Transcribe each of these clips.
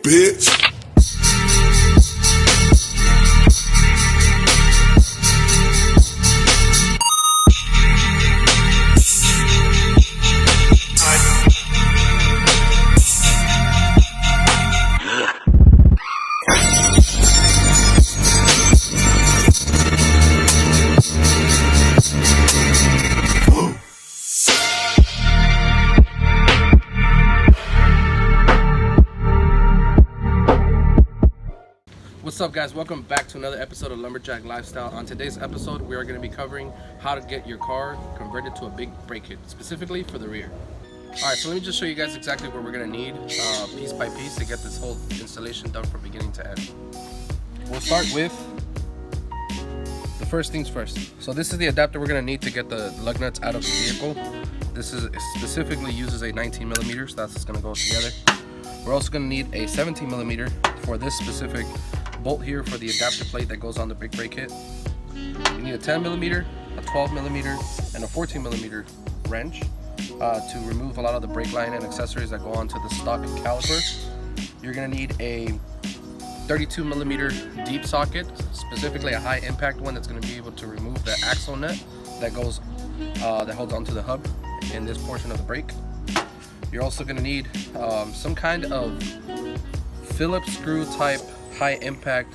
bitch. What's up, guys? Welcome back to another episode of Lumberjack Lifestyle. On today's episode, we are going to be covering how to get your car converted to a big brake kit, specifically for the rear. Alright, so let me just show you guys exactly what we're going to need piece by piece to get this whole installation done from beginning to end. We'll start with the first things first. So this is the adapter we're going to need to get the lug nuts out of the vehicle. This is specifically uses a 19mm, so that's what's going to go together. We're also going to need a 17mm for this specific bolt here for the adapter plate that goes on the big brake kit. You need a 10mm, a 12mm, and a 14mm wrench to remove a lot of the brake line and accessories that go onto the stock caliper. You're going to need a 32mm deep socket, specifically a high impact one that's going to be able to remove the axle nut that goes that holds onto the hub in this portion of the brake. You're also going to need some kind of Phillips screw type high impact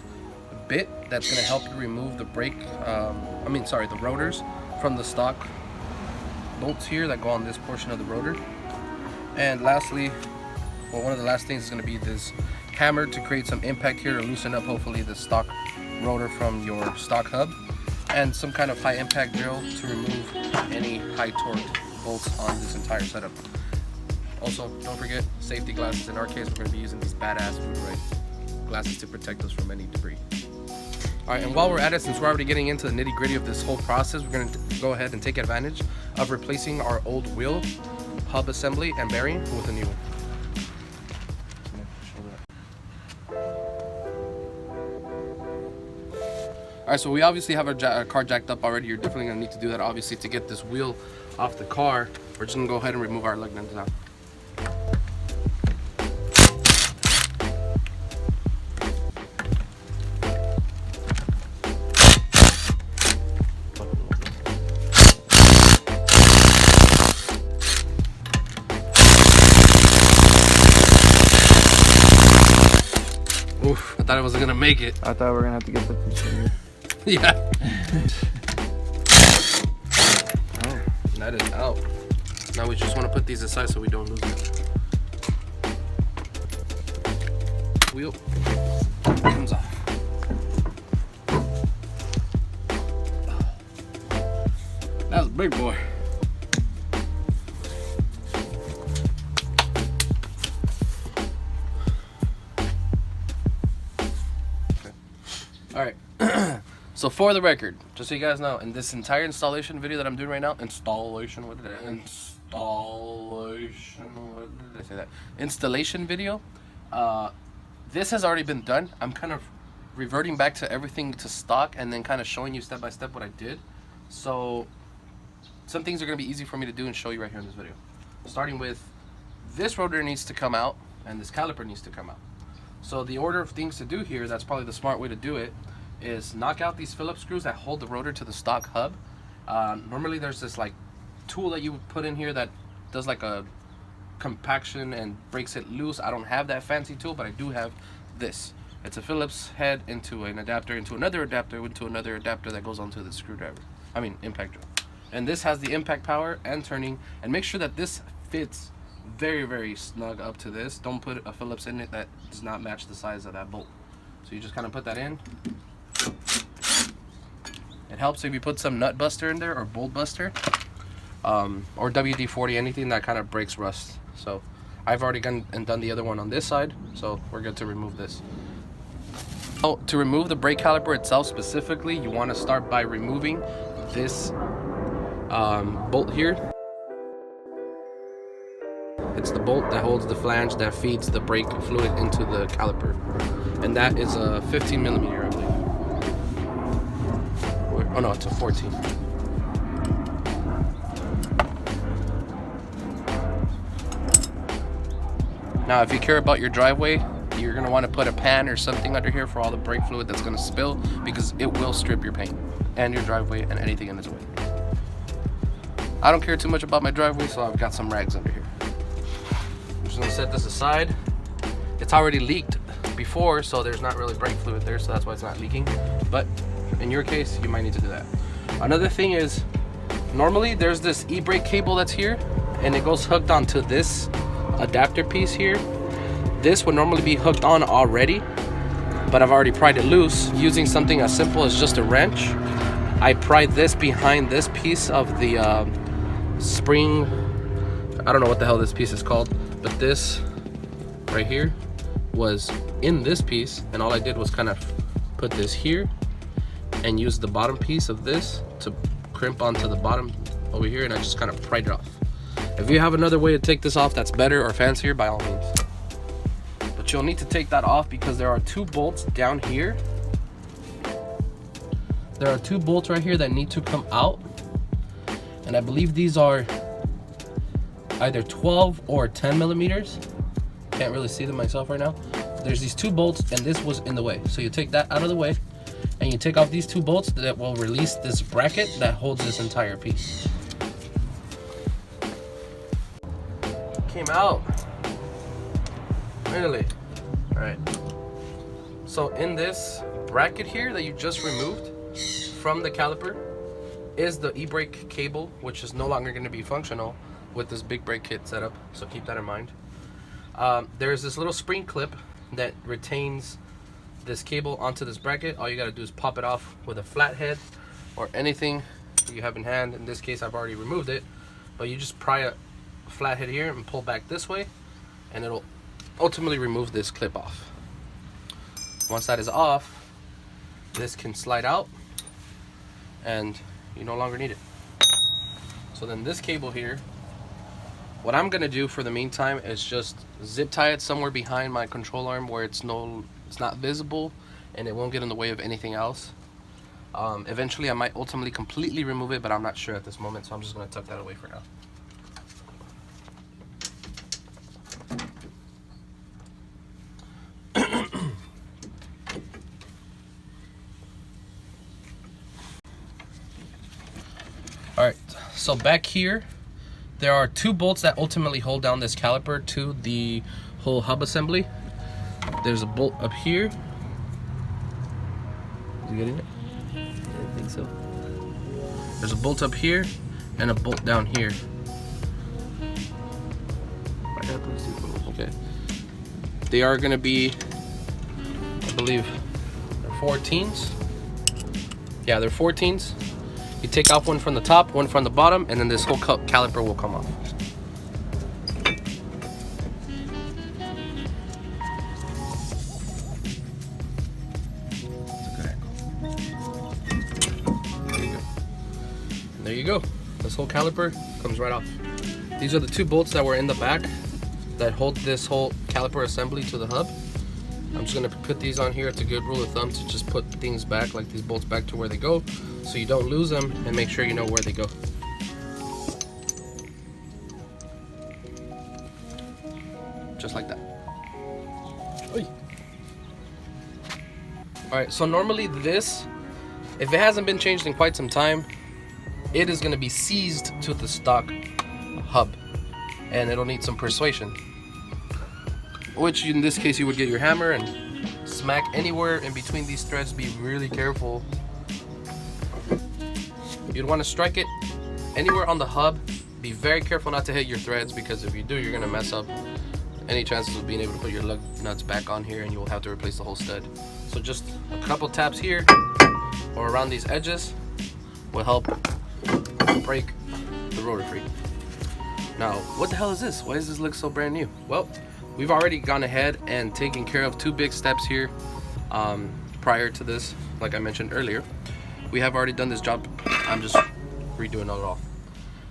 bit that's going to help you remove the brake the rotors from the stock bolts here that go on this portion of the rotor. And lastly, well, one of the last things is going to be this hammer to create some impact here to loosen up hopefully the stock rotor from your stock hub, and some kind of high impact drill to remove any high torque bolts on this entire setup. Also, don't forget safety glasses. In our case, we're going to be using these badass Wood Right glasses to protect us from any debris. Alright, and while we're at it, since we're already getting into the nitty gritty of this whole process, we're going to go ahead and take advantage of replacing our old wheel hub assembly and bearing with a new one. Alright, so we obviously have our car jacked up already. You're definitely going to need to do that obviously to get this wheel off the car. We're just going to go ahead and remove our lug nuts now. Oof, I thought I wasn't gonna make it. I thought we were gonna have to get the container. Yeah. Oh, that is out. Now we just want to put these aside so we don't lose them. Wheel comes off. That's a big boy. Alright, so for the record, just so you guys know, in this entire installation video that I'm doing right now, installation video, this has already been done. I'm kind of reverting back to everything to stock and then kind of showing you step by step what I did. So some things are going to be easy for me to do and show you right here in this video. Starting with this rotor needs to come out and this caliper needs to come out. So the order of things to do here, that's probably the smart way to do it, is knock out these Phillips screws that hold the rotor to the stock hub. Normally there's this like tool that you would put in here that does like a compaction and breaks it loose. I don't have that fancy tool, but I do have this. It's a Phillips head into an adapter, into another adapter, into another adapter that goes onto the screwdriver. Impact drill. And this has the impact power and turning, and make sure that this fits very, very snug up to this. Don't put a Phillips in it that does not match the size of that bolt. So you just kind of put that in. It helps if you put some nut buster in there or bolt buster, or WD-40, anything that kind of breaks rust. So I've already done the other one on this side, so we're good to remove this. So to remove the brake caliper itself specifically, you want to start by removing this bolt here. It's the bolt that holds the flange that feeds the brake fluid into the caliper, and that is a 15mm, I believe. Oh no, it's a 14. Now, if you care about your driveway, you you're gonna want to put a pan or something under here for all the brake fluid that's gonna spill, because it will strip your paint and your driveway and anything in its way. I don't care too much about my driveway, so I've got some rags under here. I'm just gonna set this aside. It's already leaked before, so there's not really brake fluid there, so that's why it's not leaking. But in your case, you might need to do that. Another thing is, normally there's this e-brake cable that's here, and it goes hooked onto this adapter piece here. This would normally be hooked on already, but I've already pried it loose using something as simple as just a wrench. I pried this behind this piece of the spring. I don't know what the hell this piece is called, but this right here was in this piece, and all I did was kind of put this here and use the bottom piece of this to crimp onto the bottom over here, and I just kind of pried it off. If you have another way to take this off that's better or fancier, by all means. But you'll need to take that off because there are 2 bolts down here. There are 2 bolts right here that need to come out, and I believe these are either 12 or 10 millimeters. Can't really see them myself right now. There's these 2 bolts, and this was in the way, so you take that out of the way and you take off these 2 bolts that will release this bracket that holds this entire piece. Came out finally. All right, so in this bracket here that you just removed from the caliper is the e-brake cable, which is no longer going to be functional with this big brake kit setup, so keep that in mind. There's this little spring clip that retains this cable onto this bracket. All you got to do is pop it off with a flathead or anything you have in hand. In this case, I've already removed it, but you just pry a flathead here and pull back this way, and it'll ultimately remove this clip off. Once that is off, this can slide out and you no longer need it. So then this cable here, what I'm gonna do for the meantime is just zip tie it somewhere behind my control arm where it's not visible and it won't get in the way of anything else. Eventually I might ultimately completely remove it, but I'm not sure at this moment, so I'm just gonna tuck that away for now. All right, so back here, there are 2 bolts that ultimately hold down this caliper to the whole hub assembly. There's a bolt up here. Is you getting it? I think so. There's a bolt up here and a bolt down here. Okay. They are going to be, I believe, they're 14s. Yeah, they're 14s. You take off one from the top, one from the bottom, and then this whole caliper will come off. There you go. This whole caliper comes right off. These are the 2 bolts that were in the back that hold this whole caliper assembly to the hub. I'm just gonna put these on here. It's a good rule of thumb to just put things back, like these bolts back to where they go, so you don't lose them, and make sure you know where they go. Just like that. Oy. All right, so normally this, if it hasn't been changed in quite some time, it is gonna be seized to the stock hub, and it'll need some persuasion, which in this case you would get your hammer and smack anywhere in between these threads. Be really careful. You'd want to strike it anywhere on the hub. Be very careful not to hit your threads, because if you do, you're gonna mess up any chances of being able to put your lug nuts back on here, and you will have to replace the whole stud. So just a couple taps here or around these edges will help break the rotor free. Now, what the hell is this? Why does this look so brand new? Well, we've already gone ahead and taken care of 2 big steps here prior to this. Like I mentioned earlier, we have already done this job. I'm just redoing it all.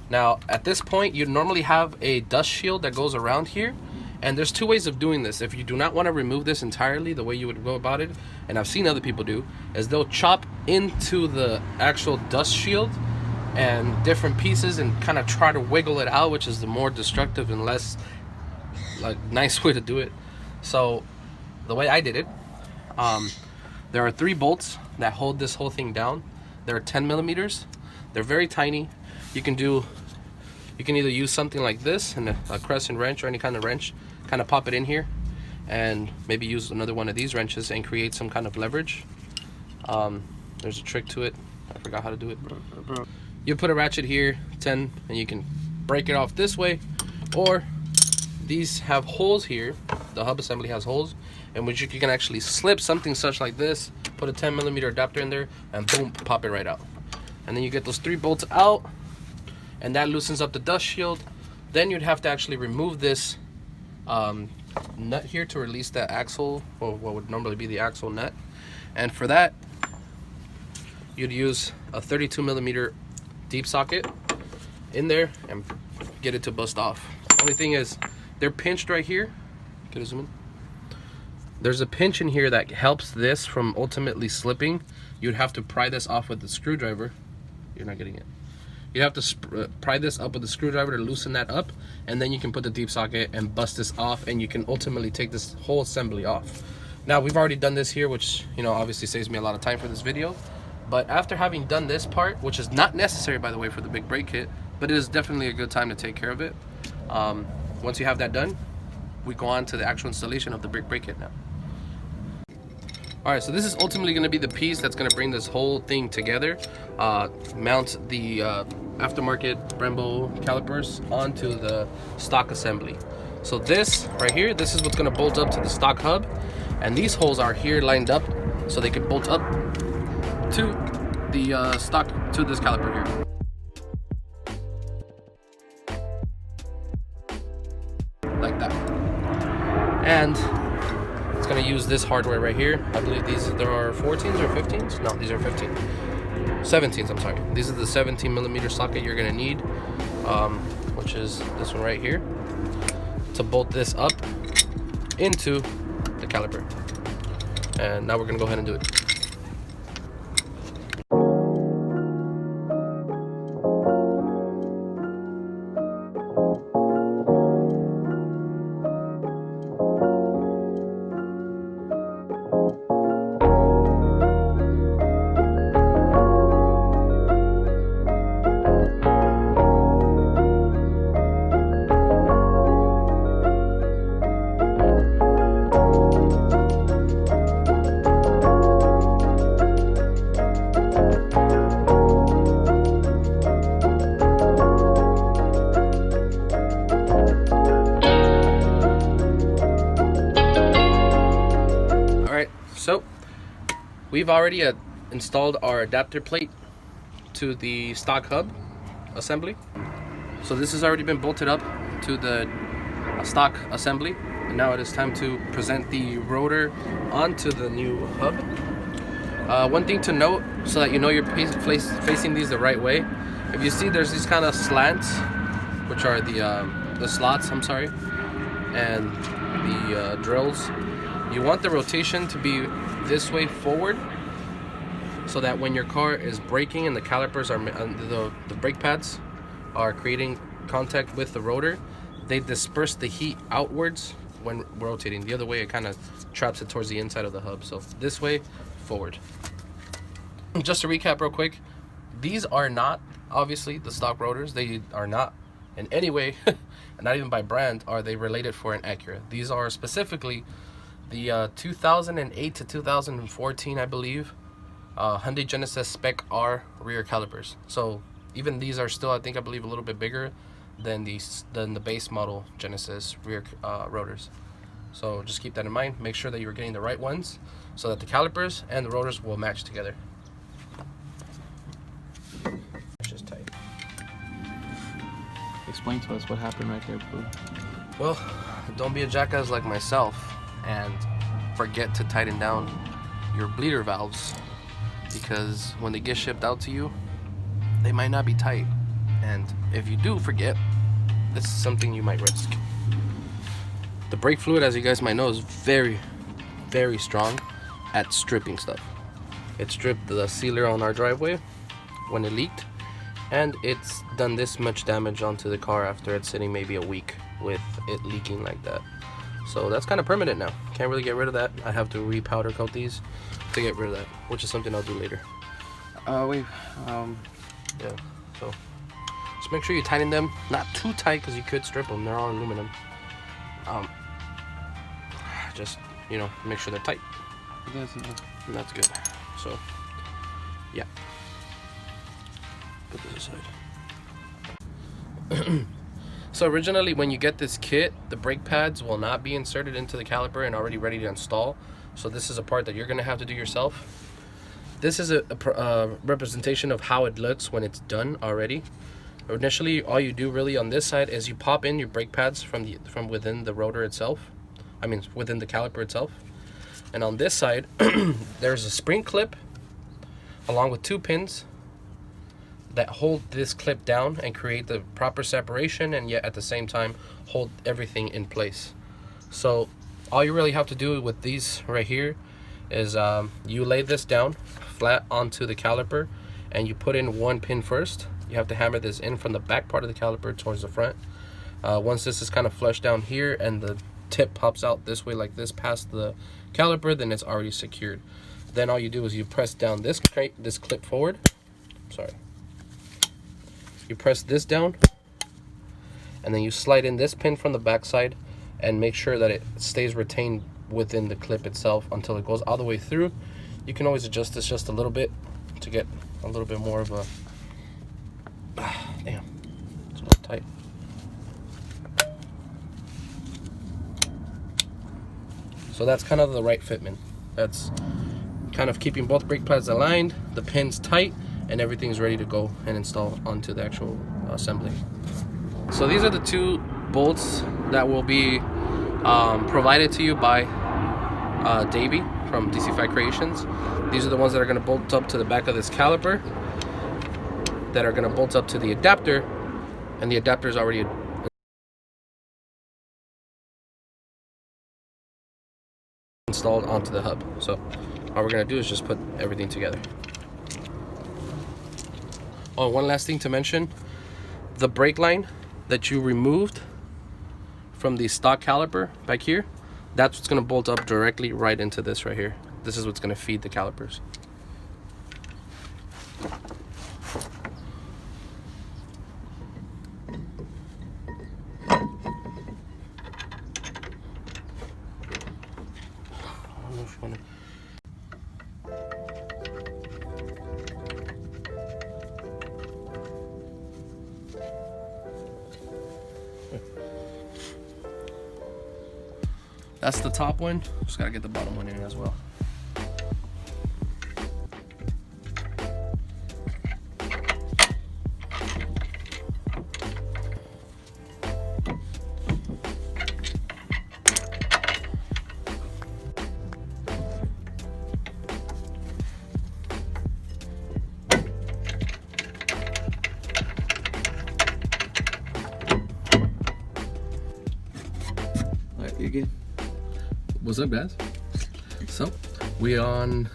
Now, at this point, you normally have a dust shield that goes around here, and there's 2 ways of doing this. If you do not want to remove this entirely, the way you would go about it, and I've seen other people do, is they'll chop into the actual dust shield and different pieces and kind of try to wiggle it out, which is the more destructive and less like nice way to do it. So the way I did it, there are 3 bolts that hold this whole thing down. They're 10 millimeters. They're very tiny. You can either use something like this and a crescent wrench or any kind of wrench, kind of pop it in here, and maybe use another one of these wrenches and create some kind of leverage. There's a trick to it. I forgot how to do it. You put a ratchet here, 10, and you can break it off this way, or these have holes here. The hub assembly has holes in which you can actually slip something such like this, put a 10 millimeter adapter in there, and boom, pop it right out. And then you get those 3 bolts out, and that loosens up the dust shield. Then you'd have to actually remove this nut here to release that axle, or what would normally be the axle nut. And for that, you'd use a 32 millimeter deep socket in there and get it to bust off. Only thing is, they're pinched right here. Can you zoom in? There's a pinch in here that helps this from ultimately slipping. You'd have to pry this off with the screwdriver. You're not getting it. You have to pry this up with the screwdriver to loosen that up, and then you can put the deep socket and bust this off, and you can ultimately take this whole assembly off. Now, we've already done this here, which, you know, obviously saves me a lot of time for this video. But after having done this part, which is not necessary, by the way, for the big brake kit, but it is definitely a good time to take care of it. Once you have that done, we go on to the actual installation of the big brake kit now. Alright, so this is ultimately going to be the piece that's going to bring this whole thing together. Mount the aftermarket Brembo calipers onto the stock assembly. So this right here, this is what's going to bolt up to the stock hub, and these holes are here lined up so they can bolt up to the stock, to this caliper here. Like that. And it's going to use this hardware right here. I believe there are 14s or 15s? No, these are 17s, I'm sorry. These are the 17 millimeter socket you're going to need, which is this one right here, to bolt this up into the caliper. And now we're going to go ahead and do it. So we've already installed our adapter plate to the stock hub assembly. So this has already been bolted up to the stock assembly, and now it is time to present the rotor onto the new hub. One thing to note, so that you know you're facing these the right way, if you see there's these kind of slants, which are the slots, I'm sorry, and the drills. You want the rotation to be this way forward, so that when your car is braking and the calipers are, the brake pads are creating contact with the rotor, they disperse the heat outwards when rotating. The other way, it kind of traps it towards the inside of the hub. So this way, forward. Just to recap real quick, these are not obviously the stock rotors. They are not in any way, not even by brand, are they related for an Acura. These are specifically the 2008 to 2014, I believe, Hyundai Genesis Spec R rear calipers. So even these are still, I believe, a little bit bigger than the base model Genesis rear rotors. So just keep that in mind. Make sure that you're getting the right ones so that the calipers and the rotors will match together. It's just tight. Explain to us what happened right there, bro. Well, don't be a jackass like myself and forget to tighten down your bleeder valves, because when they get shipped out to you, they might not be tight, and if you do forget, this is something you might risk. The brake fluid, as you guys might know, is very, very strong at stripping stuff. It stripped the sealer on our driveway when it leaked, and it's done this much damage onto the car after it's sitting maybe a week with it leaking like that. So that's kind of permanent now. Can't really get rid of that. I have to re-powder coat these to get rid of that, which is something I'll do later. Yeah, so just make sure you tighten them, not too tight because you could strip them. They're all aluminum. Just, you know, make sure they're tight. And that's good. So yeah, put this aside. So originally when you get this kit, the brake pads will not be inserted into the caliper and already ready to install. So this is a part that you're gonna have to do yourself. This is a representation of how it looks when it's done already. Initially, all you do really on this side is you pop in your brake pads from within the rotor itself. I mean, within the caliper itself. And on this side, there's a spring clip along with 2 pins that hold this clip down and create the proper separation, and yet at the same time hold everything in place. So all you really have to do with these right here is you lay this down flat onto the caliper and you put in 1 pin first. You have to hammer this in from the back part of the caliper towards the front. Once this is kind of flushed down here and the tip pops out this way like this past the caliper, then it's already secured. Then all you do is you press down this clip forward. Sorry. You press this down and then you slide in this pin from the back side and make sure that it stays retained within the clip itself until it goes all the way through. You can always adjust this just a little bit to get a little bit more of a damn, it's a little tight. So that's kind of the right fitment. That's kind of keeping both brake pads aligned, the pins tight, and everything's ready to go and install onto the actual assembly. So these are the 2 bolts that will be provided to you by Davey from DC5 Creations. These are the ones that are going to bolt up to the back of this caliper, that are going to bolt up to the adapter, and the adapter is already installed onto the hub. So all we're going to do is just put everything together. Oh, one last thing to mention, the brake line that you removed from the stock caliper back here, that's what's going to bolt up directly right into this right here. This is what's going to feed the calipers. I don't know if you want to... That's the top one. Just gotta get the bottom one in as well. Alright, you good? What's up, guys? So we are on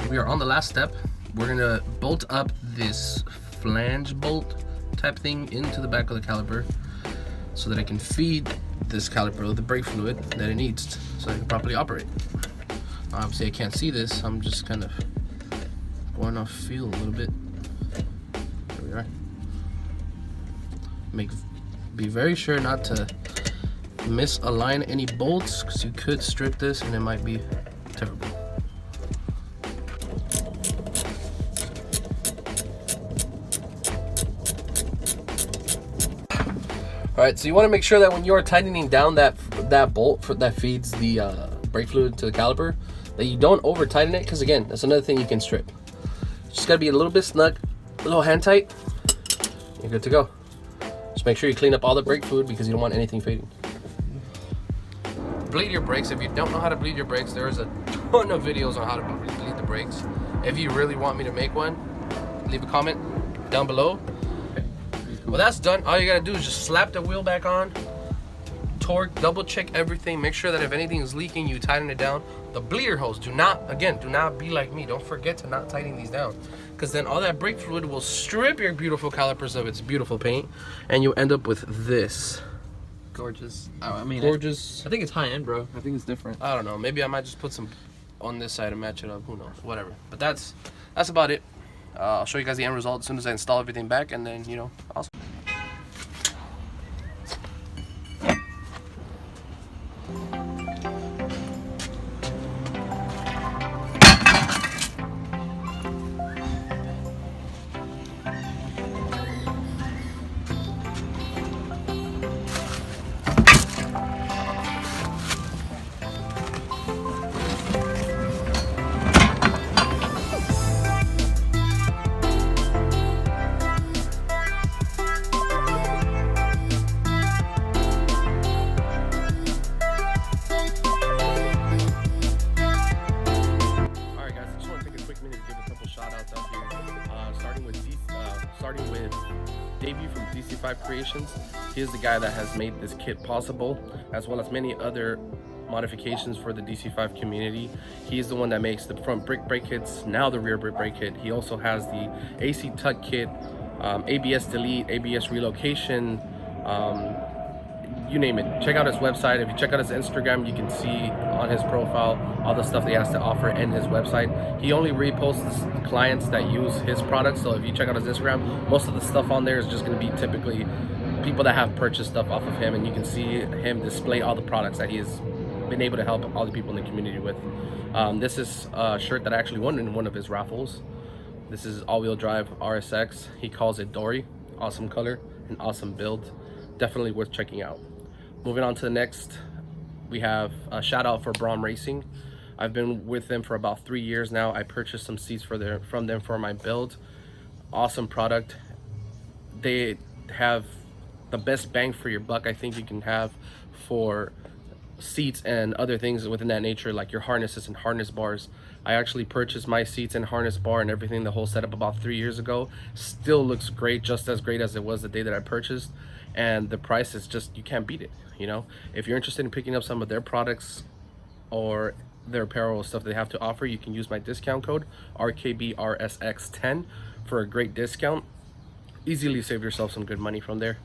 the last step. We're gonna bolt up this flange bolt type thing into the back of the caliper so that I can feed this caliper with the brake fluid that it needs so it can properly operate. Obviously I can't see this, I'm just kind of going off feel a little bit. There we are. Be very sure not to misalign any bolts, because you could strip this and it might be terrible. Alright, so you want to make sure that when you're tightening down that bolt that feeds the brake fluid to the caliper, that you don't over tighten it, because again, that's another thing you can strip. Just got to be a little bit snug, a little hand tight, you're good to go. Just make sure you clean up all the brake fluid because you don't want anything fading. Bleed your brakes. If you don't know how to bleed your brakes, there's a ton of videos on how to bleed the brakes. If you really want me to make one, leave a comment down below. Well, that's done. All you gotta do is just slap the wheel back on, torque, double check everything, make sure that if anything is leaking, you tighten it down. The bleeder hose, do not be like me. Don't forget to not tighten these down, because then all that brake fluid will strip your beautiful calipers of its beautiful paint, and you end up with this. Gorgeous. I mean, Gorgeous. I think it's high end, bro. I think it's different. I don't know. Maybe I might just put some on this side and match it up. Who knows? Whatever. But that's about it. I'll show you guys the end result as soon as I install everything back, and then, you know, I'll... Starting with Davey from DC5 Creations. He is the guy that has made this kit possible, as well as many other modifications for the DC5 community. He is the one that makes the front brick brake kits, now the rear brick brake kit. He also has the AC tuck kit, ABS delete, ABS relocation, you name it. Check out his website. If you check out his Instagram, you can see on his profile all the stuff that he has to offer and his website. He only reposts clients that use his products, so if you check out his Instagram, most of the stuff on there is just going to be typically people that have purchased stuff off of him, and you can see him display all the products that he has been able to help all the people in the community with. This is a shirt that I actually won in one of his raffles. This is all-wheel drive RSX. He calls it Dory. Awesome color and awesome build. Definitely worth checking out. Moving on to the next, we have a shout out for Brom Racing. I've been with them for about 3 years now. I purchased some seats from them for my build. Awesome product. They have the best bang for your buck I think you can have for seats and other things within that nature, like your harnesses and harness bars. I actually purchased my seats and harness bar and everything, the whole setup, about 3 years ago. Still looks great, just as great as it was the day that I purchased, and the price is just, you can't beat it. You know, if you're interested in picking up some of their products or their apparel stuff they have to offer, you can use my discount code RKBRSX10 for a great discount. Easily save yourself some good money from there.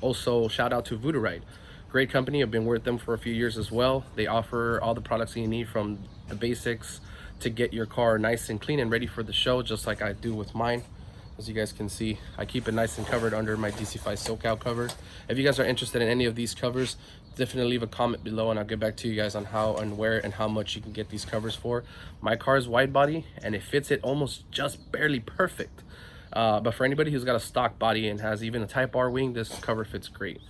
Also, shout out to Voodoo Ride. Great company. I've been with them for a few years as well. They offer all the products that you need, from the basics to get your car nice and clean and ready for the show, just like I do with mine. As you guys can see, I keep it nice and covered under my DC5 SoCal cover. If you guys are interested in any of these covers, definitely leave a comment below and I'll get back to you guys on how and where and how much you can get these covers for. My car is wide body and it fits it almost just barely perfect. But for anybody who's got a stock body and has even a Type R wing, this cover fits great.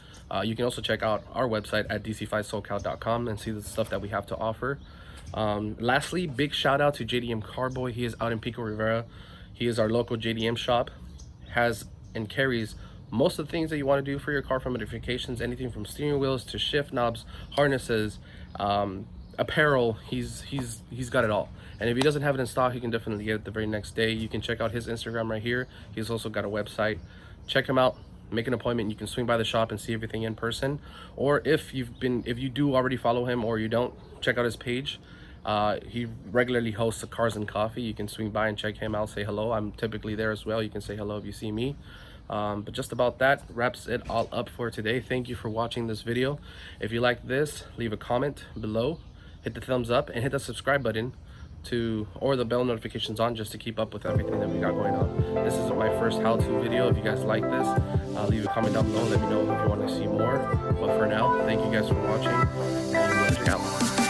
You can also check out our website at dc5socal.com and see the stuff that we have to offer. Lastly, big shout out to JDM Carboy. He is out in Pico Rivera. He is our local JDM shop, has and carries most of the things that you want to do for your car, from modifications, anything from steering wheels to shift knobs, harnesses, apparel. He's got it all. And if he doesn't have it in stock, he can definitely get it the very next day. You can check out his Instagram right here. He's also got a website. Check him out. Make an appointment. You can swing by the shop and see everything in person. Or if you do already follow him or you don't, check out his page. He regularly hosts a Cars and Coffee. You can swing by and check him out, say hello. I'm typically there as well. You can say hello if you see me. But just about that wraps it all up for today. Thank you for watching this video. If you like this, leave a comment below, hit the thumbs up, and hit the subscribe button or the bell notifications on, just to keep up with everything that we got going on. This is my first how-to video. If you guys like this, leave a comment down below. Let me know if you want to see more. But for now, thank you guys for watching, and check out.